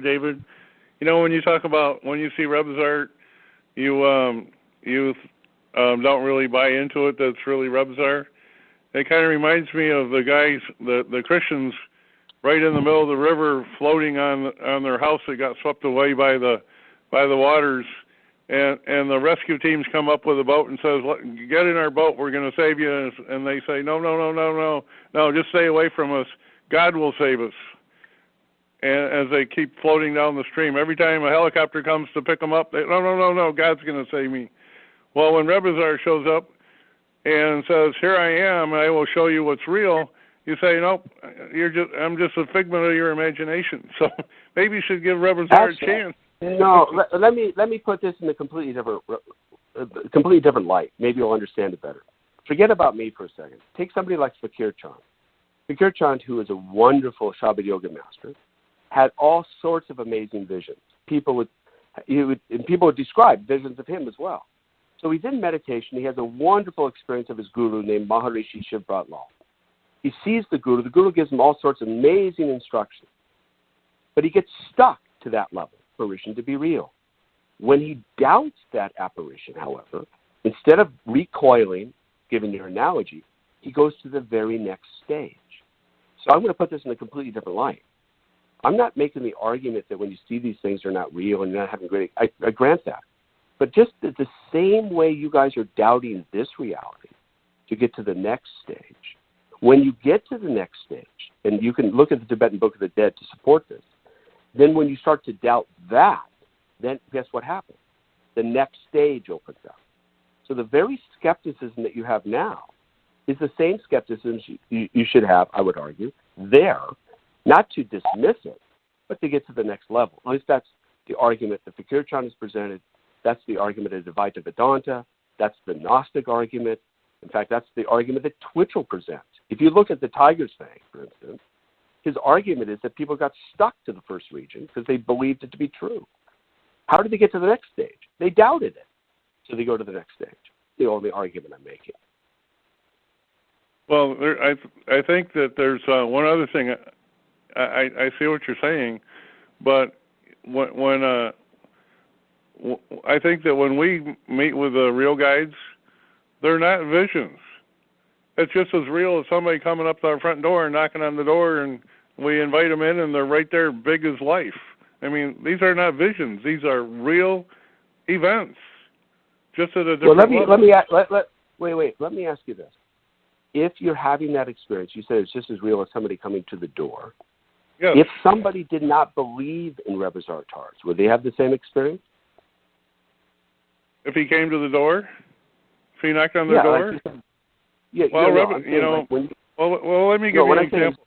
David. When you talk about when you see Rebus art, you don't really buy into it. That's really Rebus art. It kind of reminds me of the guys, the Christians, right in the middle of the river, floating on their house that got swept away by the waters, and the rescue teams come up with a boat and says, "Get in our boat. We're going to save you." And they say, "No, no, no, no, no, no. Just stay away from us. God will save us." And as they keep floating down the stream, every time a helicopter comes to pick them up, they, "No, no, no, no. God's going to save me." Well, when Rebus shows up and says, "Here I am, and I will show you what's real," you say, "Nope, I'm just a figment of your imagination." So maybe you should give Rebus a chance. No, let me put this in a completely different light. Maybe you'll understand it better. Forget about me for a second. Take somebody like Fakir Chand. Fakir Chand, who is a wonderful Shabbat yoga master, had all sorts of amazing visions. People would describe visions of him as well. So he's in meditation. He has a wonderful experience of his guru named Maharishi Shivbrat Lal. He sees the guru. The guru gives him all sorts of amazing instructions. But he gets stuck to that level, apparition to be real. When he doubts that apparition, however, instead of recoiling, given your analogy, he goes to the very next stage. So I'm going to put this in a completely different light. I'm not making the argument that when you see these things, they're not real and you're not having great... I grant that. But just the same way you guys are doubting this reality to get to the next stage, when you get to the next stage, and you can look at the Tibetan Book of the Dead to support this, then when you start to doubt that, then guess what happens? The next stage opens up. So the very skepticism that you have now is the same skepticism you should have, I would argue, there, not to dismiss it, but to get to the next level. At least that's the argument that Fakir Chand has presented. That's the argument of Advaita Vedanta. That's the Gnostic argument. In fact, that's the argument that Twitchell presents. If you look at the Tiger's Fang, for instance, his argument is that people got stuck to the first region because they believed it to be true. How did they get to the next stage? They doubted it. So they go to the next stage. The only argument I'm making. Well, I think that there's one other thing. I see what you're saying, but when I think that when we meet with the real guides, they're not visions. It's just as real as somebody coming up to our front door and knocking on the door, and we invite them in, and they're right there, big as life. I mean, these are not visions; these are real events, just at a different level. Let me ask you this: if you're having that experience, you said it's just as real as somebody coming to the door. Yes. If somebody did not believe in Rebus Artars, would they have the same experience? If he came to the door, if he knocked on the door. Well, let me give you an example.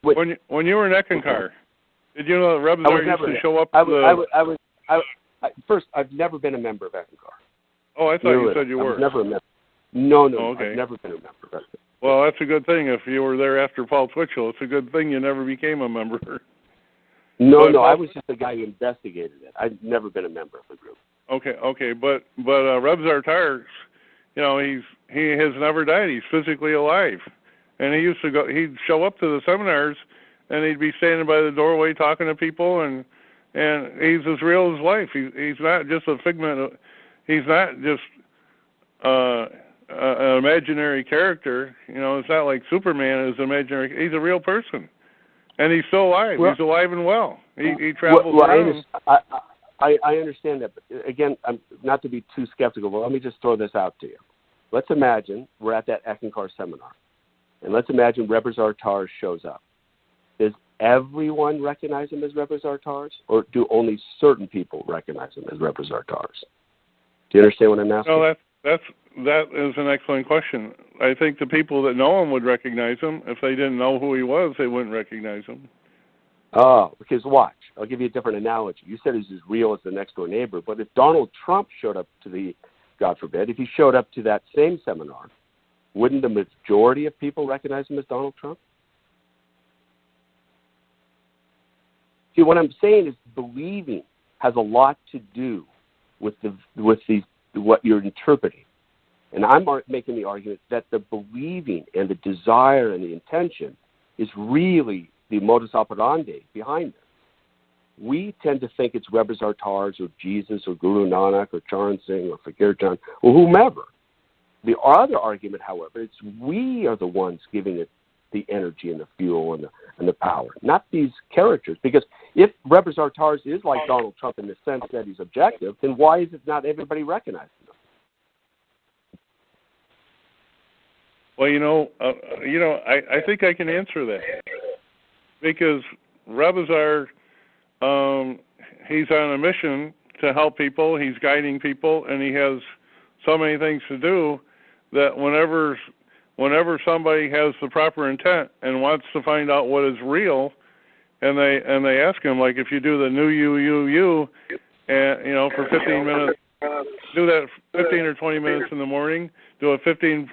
When you were in Eckankar, did you know that Rebus used to show up? First, I've never been a member of Eckankar. Oh, I thought you said you were. I've never a member. No, okay. I've never been a member of Eckankar. Well, that's a good thing. If you were there after Paul Twitchell, it's a good thing you never became a member. No, I was just the guy who investigated it. I've never been a member of the group. Okay, but Rebus Artars, he has never died. He's physically alive, and he'd show up to the seminars, and he'd be standing by the doorway talking to people, and he's as real as life. He's not just a figment. He's not just an imaginary character. It's not like Superman is imaginary. He's a real person, and he's still alive. He's alive and well. He travels around. I understand that, but again, not to be too skeptical, but let me just throw this out to you. Let's imagine we're at that Eckankar seminar, and let's imagine Rebus Artars shows up. Does everyone recognize him as Rebus Artars, or do only certain people recognize him as Rebus Artars? Do you understand what I'm asking? No, that is an excellent question. I think the people that know him would recognize him. If they didn't know who he was, they wouldn't recognize him. Oh, because watch. I'll give you a different analogy. You said he's as real as the next door neighbor, but if Donald Trump showed up to God forbid, if he showed up to that same seminar, wouldn't the majority of people recognize him as Donald Trump? See, what I'm saying is believing has a lot to do with what you're interpreting. And I'm making the argument that the believing and the desire and the intention is really the modus operandi behind it. we tend to think it's Rebus Tars or Jesus or Guru Nanak or Charan Singh or Fakir Chand or whomever. The other argument, however, is we are the ones giving it the energy and the fuel and the power, not these characters. Because if Rebus Tars is like Donald Trump in the sense that he's objective, then why is it not everybody recognizing him? Well, I think I can answer that, because Rebus he's on a mission to help people. He's guiding people, and he has so many things to do that whenever somebody has the proper intent and wants to find out what is real, and they ask him, like, if you do the new you, and for 15 minutes, do that 15 or 20 minutes in the morning, do it 15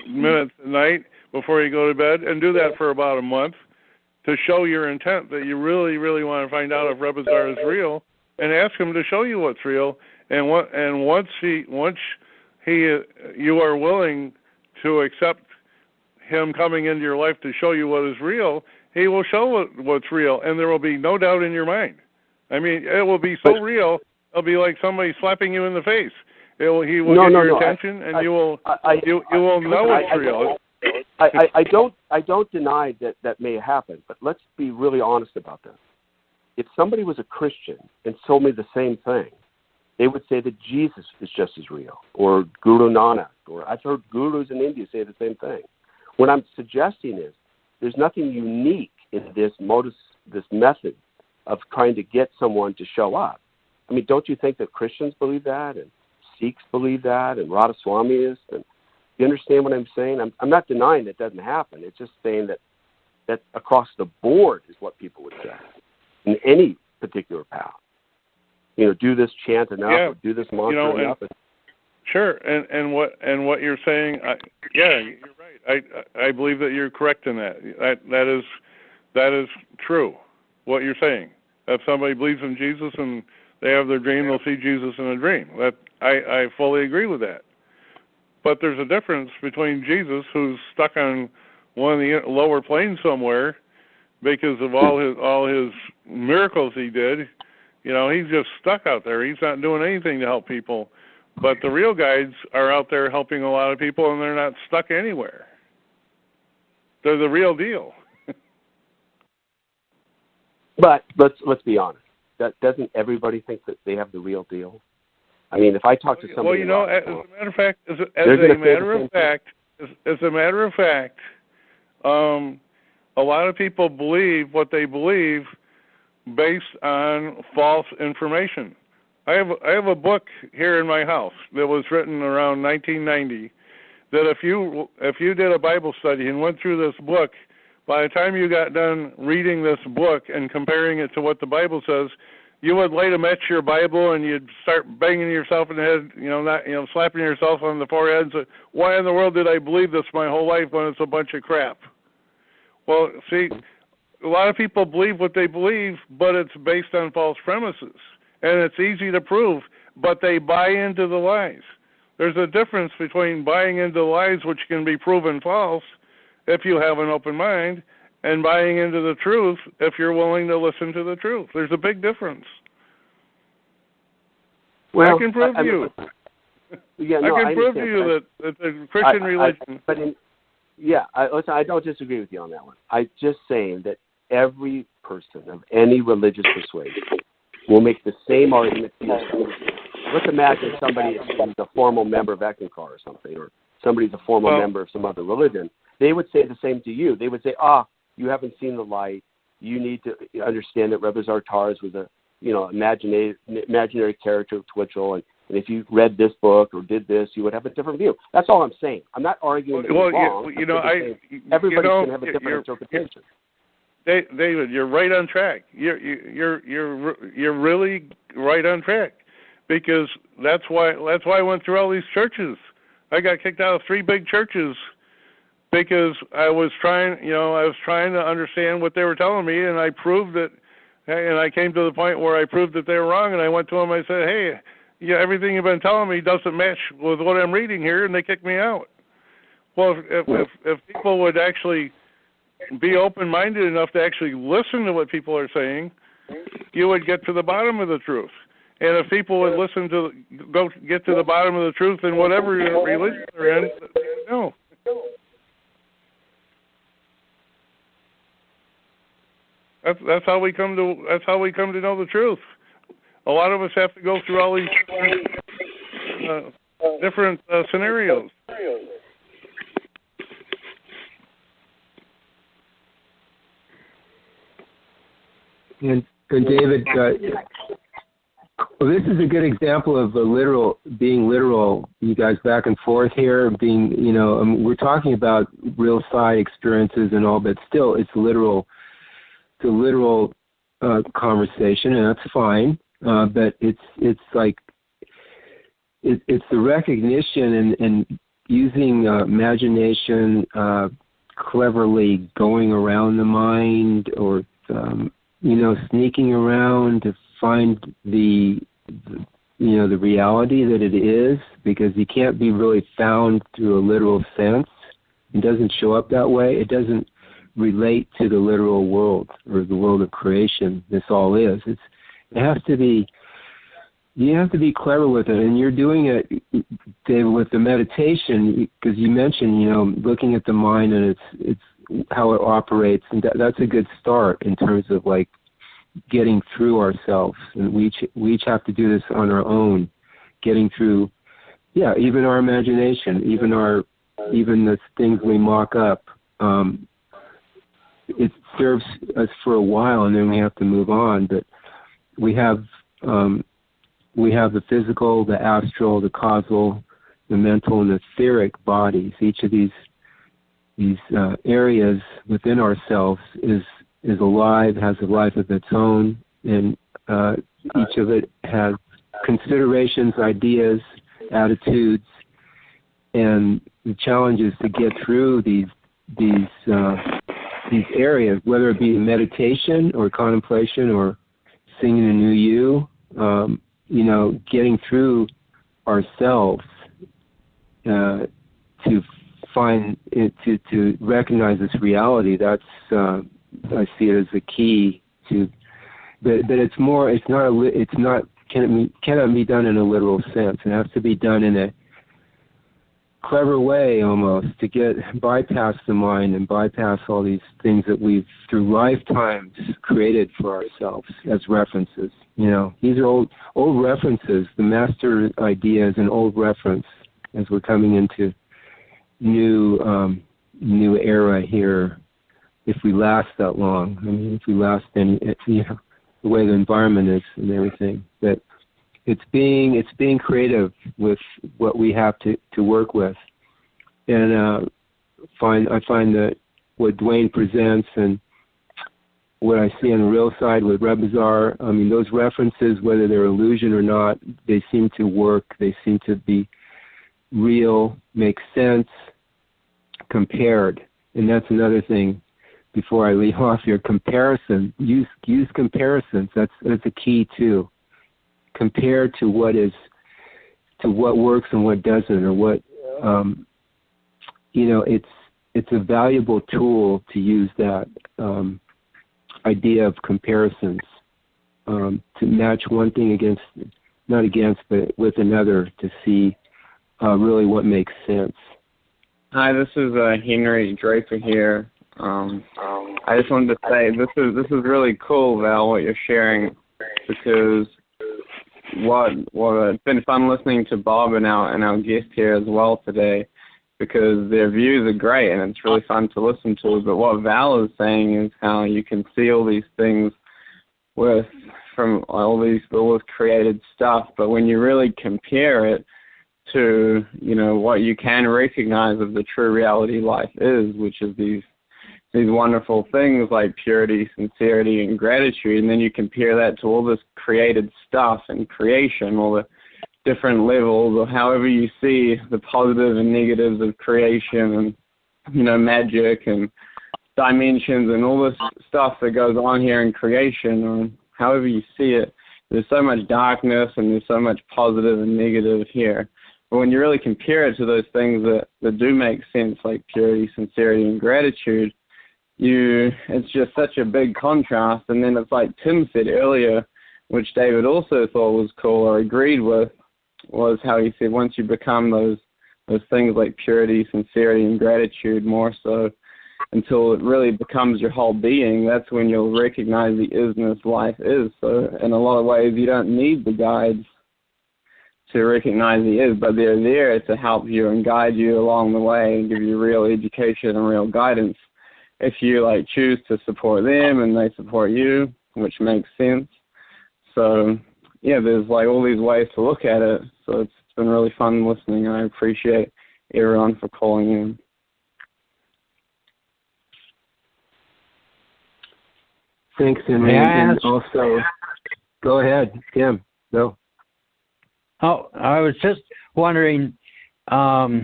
minutes at night before you go to bed, and do that for about a month to show your intent that you really, really want to find out if Rebus is real, and ask him to show you what's real. And once you are willing to accept him coming into your life to show you what is real, he will show what's real, and there will be no doubt in your mind. I mean, it will be so real, it'll be like somebody slapping you in the face. He will get your attention, and you will know it's real. I don't deny that may happen, but let's be really honest about that. If somebody was a Christian and told me the same thing, they would say that Jesus is just as real, or Guru Nanak, or I've heard gurus in India say the same thing. What I'm suggesting is there's nothing unique in this method of trying to get someone to show up. I mean, don't you think that Christians believe that, and Sikhs believe that, and Radhaswamis, and you understand what I'm saying? I'm not denying that doesn't happen. It's just saying that across the board is what people would say in any particular path. Do this chant enough, or do this mantra enough. Sure, and what you're saying, you're right. I believe that you're correct in that. That is true. What you're saying. If somebody believes in Jesus and they have their dream, they'll see Jesus in a dream. That I fully agree with that. But there's a difference between Jesus, who's stuck on one of the lower planes somewhere because of all his miracles he did. He's just stuck out there. He's not doing anything to help people. But the real guides are out there helping a lot of people, and they're not stuck anywhere. They're the real deal. But let's be honest. Doesn't everybody think that they have the real deal? I mean, if I talk to somebody, well, as a matter of fact, as a matter of fact, a lot of people believe what they believe based on false information. I have a book here in my house that was written around 1990. That if you did a Bible study and went through this book, by the time you got done reading this book and comparing it to what the Bible says, you would lay to match your Bible and you'd start banging yourself in the head, slapping yourself on the forehead and say, why in the world did I believe this my whole life when it's a bunch of crap? Well, see, a lot of people believe what they believe, but it's based on false premises. And it's easy to prove, but they buy into the lies. There's a difference between buying into lies, which can be proven false if you have an open mind, and buying into the truth if you're willing to listen to the truth. There's a big difference. Well, I can prove to you. I can prove to you that the Christian religion... Listen, I don't disagree with you on that one. I'm just saying that every person of any religious persuasion will make the same argument to you. Let's imagine somebody is a formal member of Eckankar or something, or somebody's a formal member of some other religion. They would say the same to you. They would say, you haven't seen the light. You need to understand that Rebus Tars was a imaginary character of Twitchell, and if you read this book or did this, you would have a different view. That's all I'm saying. I'm not arguing that it's wrong. Everybody can have a different interpretation. David, you're right on track. You're really right on track, because that's why I went through all these churches. I got kicked out of 3 big churches because I was trying to understand what they were telling me, and I proved that. And I came to the point where I proved that they were wrong, and I went to them. I said, "Hey, everything you've been telling me doesn't match with what I'm reading here," and they kicked me out. Well, if people would actually be open-minded enough to actually listen to what people are saying, you would get to the bottom of the truth. And if people would listen to, get to the bottom of the truth in whatever religion they're in, no. That's how we come to know the truth. A lot of us have to go through all these different scenarios. And David, well, this is a good example of being literal. You guys back and forth here, we're talking about real side experiences and all, but still, it's literal. It's a literal conversation, and that's fine. But it's like it's the recognition and using imagination, cleverly going around the mind, or sneaking around to find the reality that it is, because you can't be really found through a literal sense. It doesn't show up that way. It doesn't relate to the literal world or the world of creation. This all is. You have to be clever with it, and you're doing it, David, with the meditation, because you mentioned, looking at the mind and it's how it operates, and that's a good start in terms of like getting through ourselves. And we each have to do this on our own, getting through, even our imagination, even the things we mock up. It serves us for a while, and then we have to move on. But we have the physical, the astral, the causal, the mental, and the etheric bodies. Each of these areas within ourselves is alive, has a life of its own, and each of it has considerations, ideas, attitudes, and the challenge is to get through these areas, whether it be meditation or contemplation or singing a new you. Getting through ourselves to find it, to recognize this reality. That's I see it as the key to. But it's more. It's not. Cannot be done in a literal sense. It has to be done in a clever way, almost, to bypass the mind and bypass all these things that we've through lifetimes created for ourselves as references. These are old references. The master idea is an old reference as we're coming into new era here. If we last that long, if we last the way the environment is and everything, that it's being creative with what we have to work with, and I find that what Dwayne presents and what I see on the real side with Rebus, those references, whether they're illusion or not, they seem to work. They seem to be real, make sense, compared, and that's another thing. Before I leave off here, comparison. Use comparisons. That's a key too. Compare to what works and what doesn't, or what it's a valuable tool to use that idea of comparisons to match one thing but with another, to see really what makes sense. Hi, this is Henry Draper here. I just wanted to say this is really cool, Val, what you're sharing, because it's been fun listening to Bob and our guest here as well today, because their views are great and it's really fun to listen to. But what Val is saying is how you can see all these things from all this created stuff, but when you really compare it to what you can recognize of the true reality life is, which is these wonderful things like purity, sincerity, and gratitude, and then you compare that to all this created stuff and creation, all the different levels, or however you see the positive and negatives of creation, and magic and dimensions and all this stuff that goes on here in creation, or however you see it. There's so much darkness and there's so much positive and negative here. But when you really compare it to those things that do make sense, like purity, sincerity, and gratitude, it's just such a big contrast. And then it's like Tim said earlier, which David also thought was cool or agreed with, was how he said once you become those things like purity, sincerity, and gratitude more so, until it really becomes your whole being, that's when you'll recognize the isness life is. So in a lot of ways, you don't need the guides to recognize the is, but they're there to help you and guide you along the way and give you real education and real guidance. If you like choose to support them and they support you, which makes sense. So yeah, there's like all these ways to look at it. So it's been really fun listening, and I appreciate everyone for calling in. Thanks, Henry. And also, go ahead, Tim. Go. Oh, I was just wondering about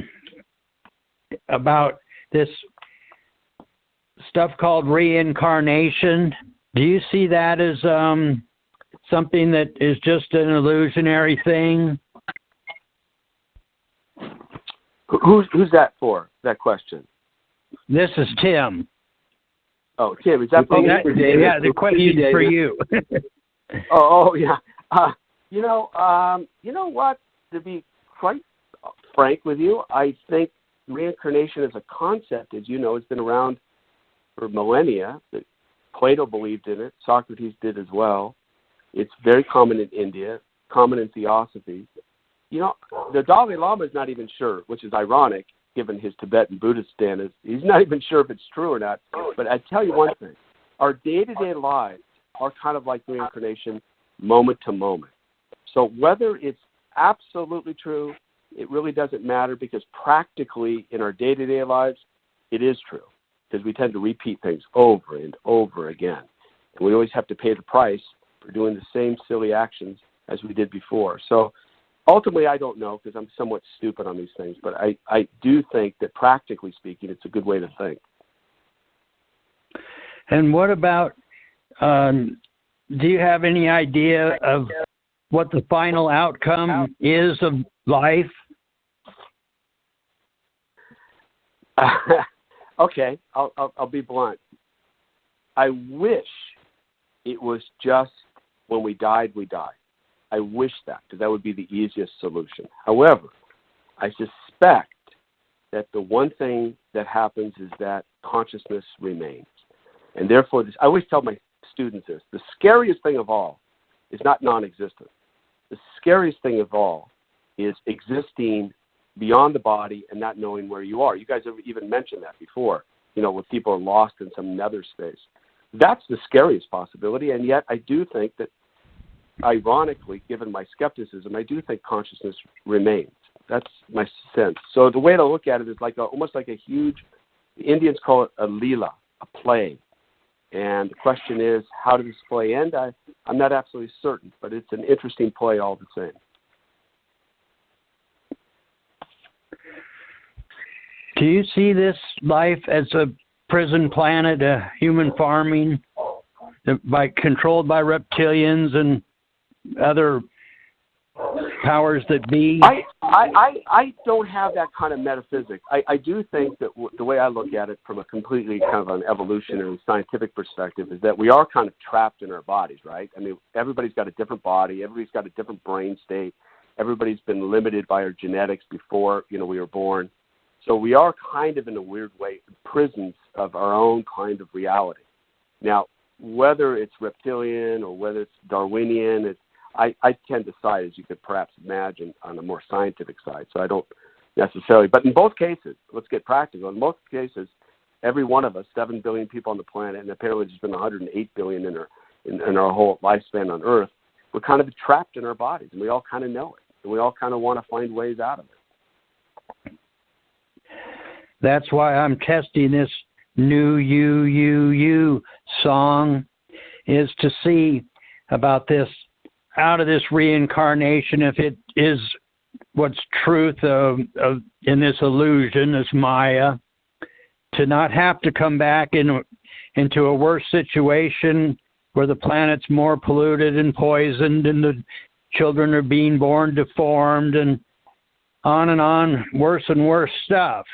this stuff called reincarnation. Do you see that as something that is just an illusionary thing? Who's that for, that question? This is Tim. Oh, Tim, is that for yeah, the question is for you. oh, yeah. You know what? To be quite frank with you, I think reincarnation as a concept, as you know, has been around for millennia. Plato believed in it. Socrates did as well. It's very common in India, common in theosophy. You know, the Dalai Lama is not even sure, which is ironic, given his Tibetan Buddhist stance. He's not even sure if it's true or not. But I tell you one thing. Our day-to-day lives are kind of like reincarnation, moment to moment. So whether it's absolutely true, it really doesn't matter, because practically in our day-to-day lives, it is true, because we tend to repeat things over and over again. And we always have to pay the price for doing the same silly actions as we did before. So ultimately, I don't know, because I'm somewhat stupid on these things, but I do think that practically speaking, it's a good way to think. And what about, do you have any idea of what the final outcome is of life? Okay, I'll be blunt. I wish it was just when we died, we died. I wish that, because that would be the easiest solution. However, I suspect that the one thing that happens is that consciousness remains. And therefore, I always tell my students this, the scariest thing of all is not non-existence. The scariest thing of all is existing beyond the body and not knowing where you are. You guys have even mentioned that before, you know, when people are lost in some nether space. That's the scariest possibility, and yet I do think that, ironically, given my skepticism, I do think consciousness remains. That's my sense. So the way to look at it is like almost like a huge, the Indians call it a leela, a play. And the question is, how does this play end? I'm not absolutely certain, but it's an interesting play all the same. Do you see this life as a prison planet, a human farming, controlled by reptilians and other powers that be? I don't have that kind of metaphysics. I do think that the way I look at it from a completely kind of an evolutionary scientific perspective is that we are kind of trapped in our bodies, right? I mean, everybody's got a different body. Everybody's got a different brain state. Everybody's been limited by our genetics before, you know, we were born. So we are kind of, in a weird way, prisons of our own kind of reality. Now, whether it's reptilian or whether it's Darwinian, I tend to side, as you could perhaps imagine, on the more scientific side. So I don't necessarily. But in both cases, let's get practical. In most cases, every one of us, 7 billion people on the planet, and apparently there's been 108 billion in our whole lifespan on Earth, we're kind of trapped in our bodies, and we all kind of know it. And we all kind of want to find ways out of it. That's why I'm testing this new you song, is to see about this, out of this reincarnation, if it is what's truth in this illusion, this Maya, to not have to come back into a worse situation where the planet's more polluted and poisoned and the children are being born deformed and on, worse and worse stuff.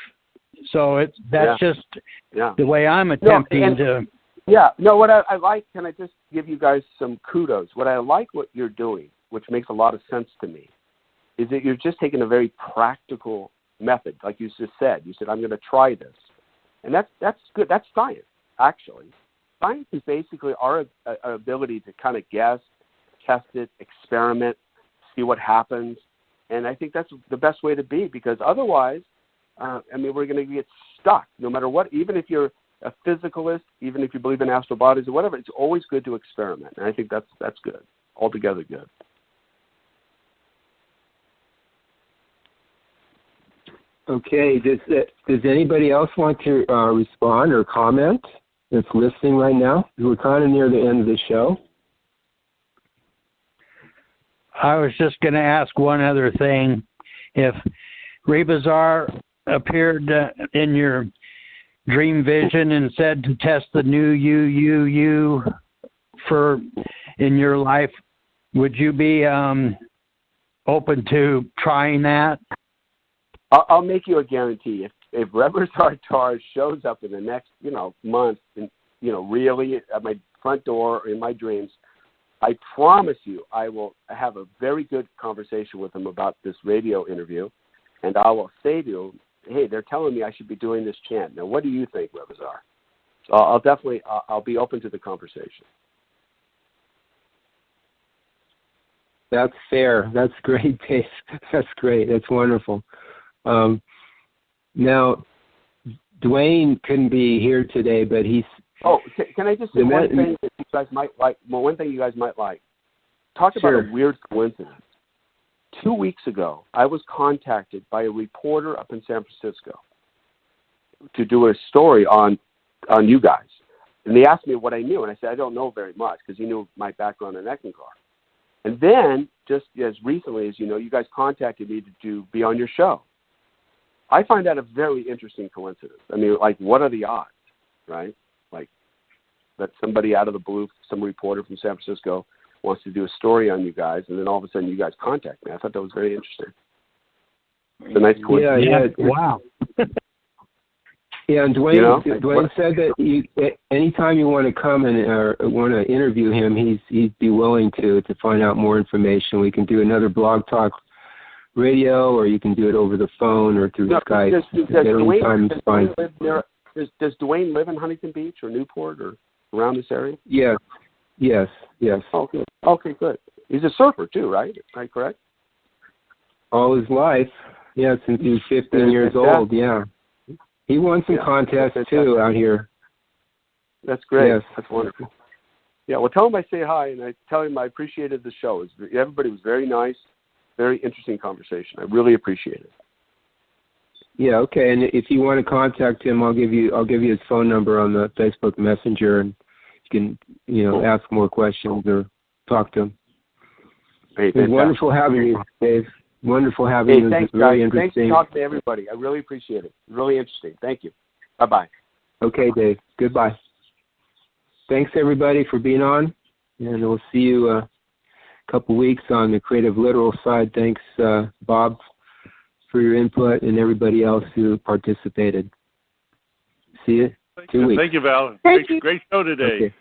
So that's just the way I'm attempting to. Yeah. No, what I like, can I just give you guys some kudos? What I like what you're doing, which makes a lot of sense to me, is that you're just taking a very practical method, like you just said. You said, I'm going to try this. And that's good. That's science, actually. Science is basically our ability to kind of guess, test it, experiment, see what happens. And I think that's the best way to be, because otherwise, we're going to get stuck no matter what. Even if you're a physicalist, even if you believe in astral bodies or whatever, it's always good to experiment. And I think that's good, altogether good. Okay. Does anybody else want to respond or comment that's listening right now? We're kind of near the end of the show. I was just going to ask one other thing. If Rebus appeared in your dream vision and said to test the new you for in your life, would you be open to trying that? I'll make you a guarantee. If Rebus shows up in the next month, and really at my front door or in my dreams, I promise you I will have a very good conversation with him about this radio interview, and I will say to him, hey, they're telling me I should be doing this chant. Now, what do you think, Rebus? So I'll be open to the conversation. That's fair. That's great, Dave. That's great. That's wonderful. Now, Dwayne couldn't be here today, but he's... Oh, can I just say one thing that you guys might like? Well, one thing you guys might like. Talk about a weird coincidence. 2 weeks ago, I was contacted by a reporter up in San Francisco to do a story on you guys. And they asked me what I knew, and I said, I don't know very much, because he knew my background in Eckankar. And then, just as recently as you guys contacted me to be on your show. I find that a very interesting coincidence. What are the odds, right? That somebody out of the blue, some reporter from San Francisco, wants to do a story on you guys, and then all of a sudden you guys contact me. I thought that was very interesting. It's a nice coincidence. Yeah. Wow. Yeah, and Dwayne said that anytime you want to come and want to interview him, he'd be willing to find out more information. We can do another Blog Talk Radio, or you can do it over the phone or through Skype. Does Dwayne live in Huntington Beach or Newport or around this area? Yes. Oh, good. Okay, good. He's a surfer too, right? Right, correct? All his life. Yeah, since he was 15 years old, yeah. He won some contests too out here. That's great. Yes. That's wonderful. Yeah, well, tell him I say hi, and I tell him I appreciated the show. Everybody was very nice, very interesting conversation. I really appreciate it. Yeah, okay. And if you want to contact him, I'll give you his phone number on the Facebook Messenger, and you can ask more questions or talk to him. Hey, it was wonderful having you, Dave. Wonderful having you. Thanks, very guys. interesting. Thanks for talking to everybody. I really appreciate it. Really interesting. Thank you. Bye-bye. Okay, Dave. Goodbye. Thanks, everybody, for being on, and we'll see you a couple weeks on the Creative Literal side. Thanks, Bob, for your input, and everybody else who participated. See you. 2 weeks. Thank you, Val. Great show today. Okay.